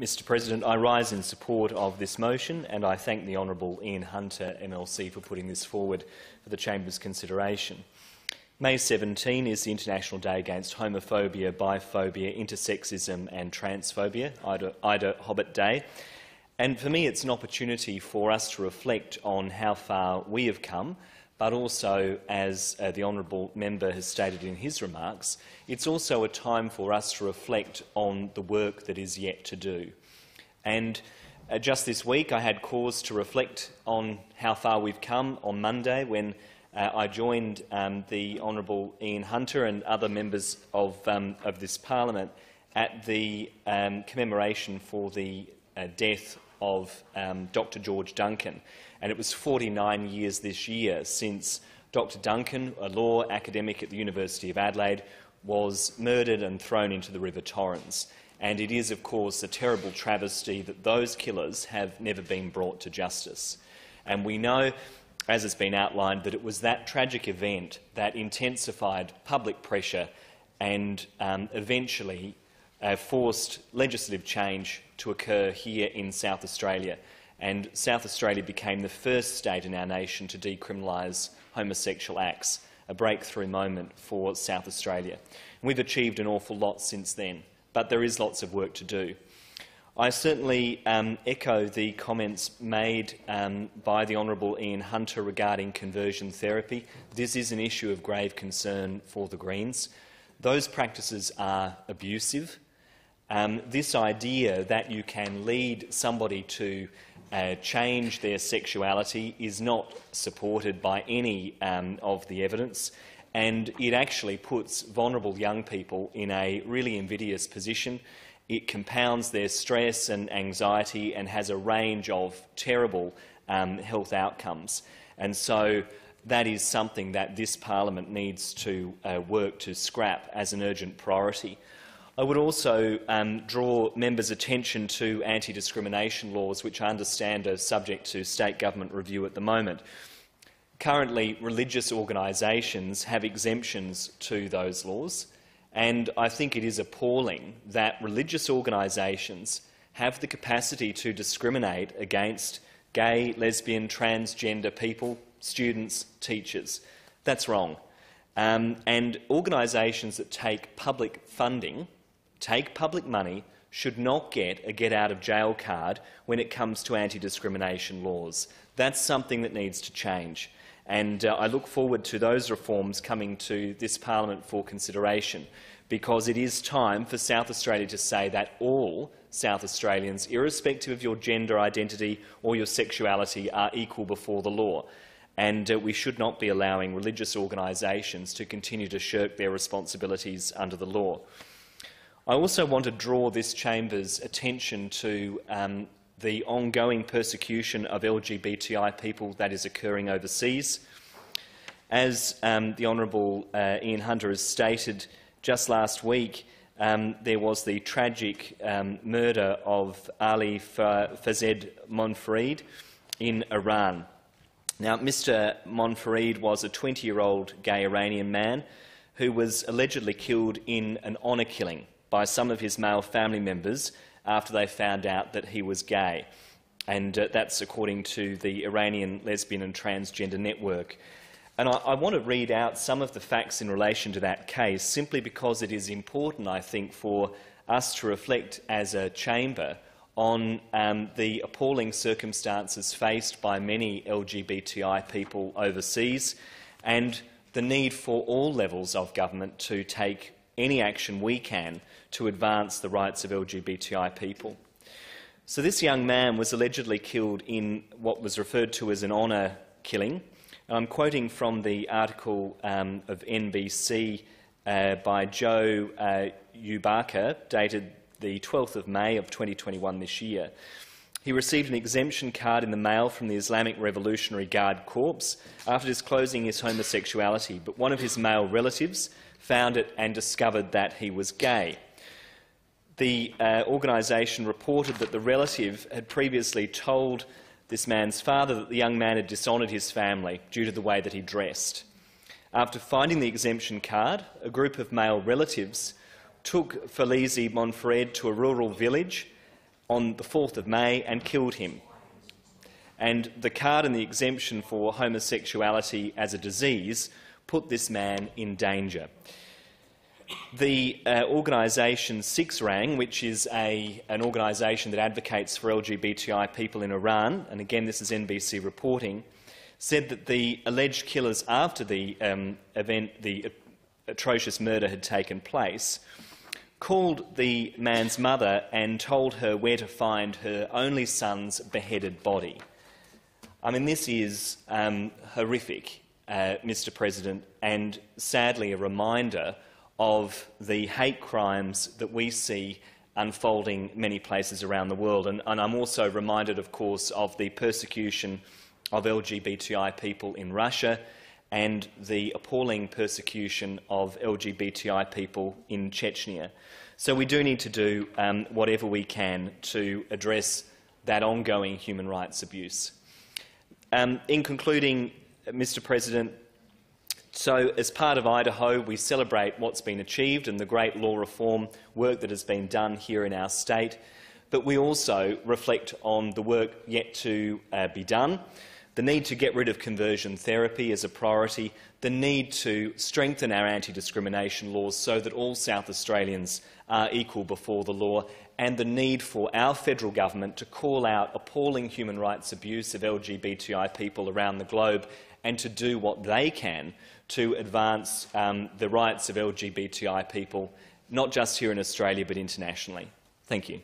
Mr President, I rise in support of this motion, and I thank the Honourable Ian Hunter MLC for putting this forward for the Chamber's consideration. May 17 is the International Day Against Homophobia, Biphobia, Intersexism and Transphobia, Ida Hobbit Day. And for me, it's an opportunity for us to reflect on how far we have come, but also, as the Honourable Member has stated in his remarks, it's also a time for us to reflect on the work that is yet to do. And just this week I had cause to reflect on how far we've come on Monday when I joined the Honourable Ian Hunter and other members of this Parliament at the commemoration for the death of Dr George Duncan. And it was 49 years this year since Dr Duncan, a law academic at the University of Adelaide, was murdered and thrown into the River Torrens. And it is, of course, a terrible travesty that those killers have never been brought to justice. And we know, as has been outlined, that it was that tragic event that intensified public pressure and eventually forced legislative change to occur here in South Australia. And South Australia became the first state in our nation to decriminalise homosexual acts, a breakthrough moment for South Australia. And we've achieved an awful lot since then, but there is lots of work to do. I certainly echo the comments made by the Honourable Ian Hunter regarding conversion therapy. This is an issue of grave concern for the Greens. Those practices are abusive. This idea that you can lead somebody to change their sexuality is not supported by any of the evidence, and it actually puts vulnerable young people in a really invidious position. It compounds their stress and anxiety and has a range of terrible health outcomes. And so that is something that this Parliament needs to work to scrap as an urgent priority. I would also draw members' attention to anti-discrimination laws, which I understand are subject to state government review at the moment. Currently, religious organisations have exemptions to those laws, and I think it is appalling that religious organisations have the capacity to discriminate against gay, lesbian, transgender people, students, teachers. That's wrong. And organisations that take public funding, take public money, should not get a get-out-of-jail card when it comes to anti-discrimination laws. That's something that needs to change. And I look forward to those reforms coming to this Parliament for consideration, because it is time for South Australia to say that all South Australians, irrespective of your gender identity or your sexuality, are equal before the law. And we should not be allowing religious organisations to continue to shirk their responsibilities under the law. I also want to draw this Chamber's attention to the ongoing persecution of LGBTI people that is occurring overseas. As the Honourable Ian Hunter has stated, just last week there was the tragic murder of Ali Fazed Monfarid in Iran. Now, Mr Monfarid was a 20-year-old gay Iranian man who was allegedly killed in an honour killing by some of his male family members after they found out that he was gay. And that's according to the Iranian Lesbian and Transgender Network. And I want to read out some of the facts in relation to that case, simply because it is important, I think, for us to reflect as a chamber on the appalling circumstances faced by many LGBTI people overseas, and the need for all levels of government to take any action we can to advance the rights of LGBTI people. So this young man was allegedly killed in what was referred to as an honour killing. I'm quoting from the article of NBC by Joe Ubaka, dated the 12th of May of 2021 this year. He received an exemption card in the mail from the Islamic Revolutionary Guard Corps after disclosing his homosexuality, but one of his male relatives found it and discovered that he was gay. The organisation reported that the relative had previously told this man's father that the young man had dishonoured his family due to the way that he dressed. After finding the exemption card, a group of male relatives took Felizi Monfarid to a rural village on the 4th of May and killed him. And the card and the exemption for homosexuality as a disease put this man in danger. The organisation SIXRANG, which is an organisation that advocates for LGBTI people in Iran, and again this is NBC reporting, said that the alleged killers after the event, the atrocious murder had taken place, called the man's mother and told her where to find her only son's beheaded body. I mean, this is horrific, Mr. President, and sadly a reminder of the hate crimes that we see unfolding many places around the world. And I'm also reminded, of course, of the persecution of LGBTI people in Russia and the appalling persecution of LGBTI people in Chechnya. So we do need to do whatever we can to address that ongoing human rights abuse. In concluding, Mr. President, so as part of Idaho, we celebrate what's been achieved and the great law reform work that has been done here in our state, but we also reflect on the work yet to be done, the need to get rid of conversion therapy as a priority, the need to strengthen our anti-discrimination laws so that all South Australians are equal before the law, and the need for our federal government to call out appalling human rights abuse of LGBTI people around the globe and to do what they can to advance the rights of LGBTI people, not just here in Australia but internationally. Thank you.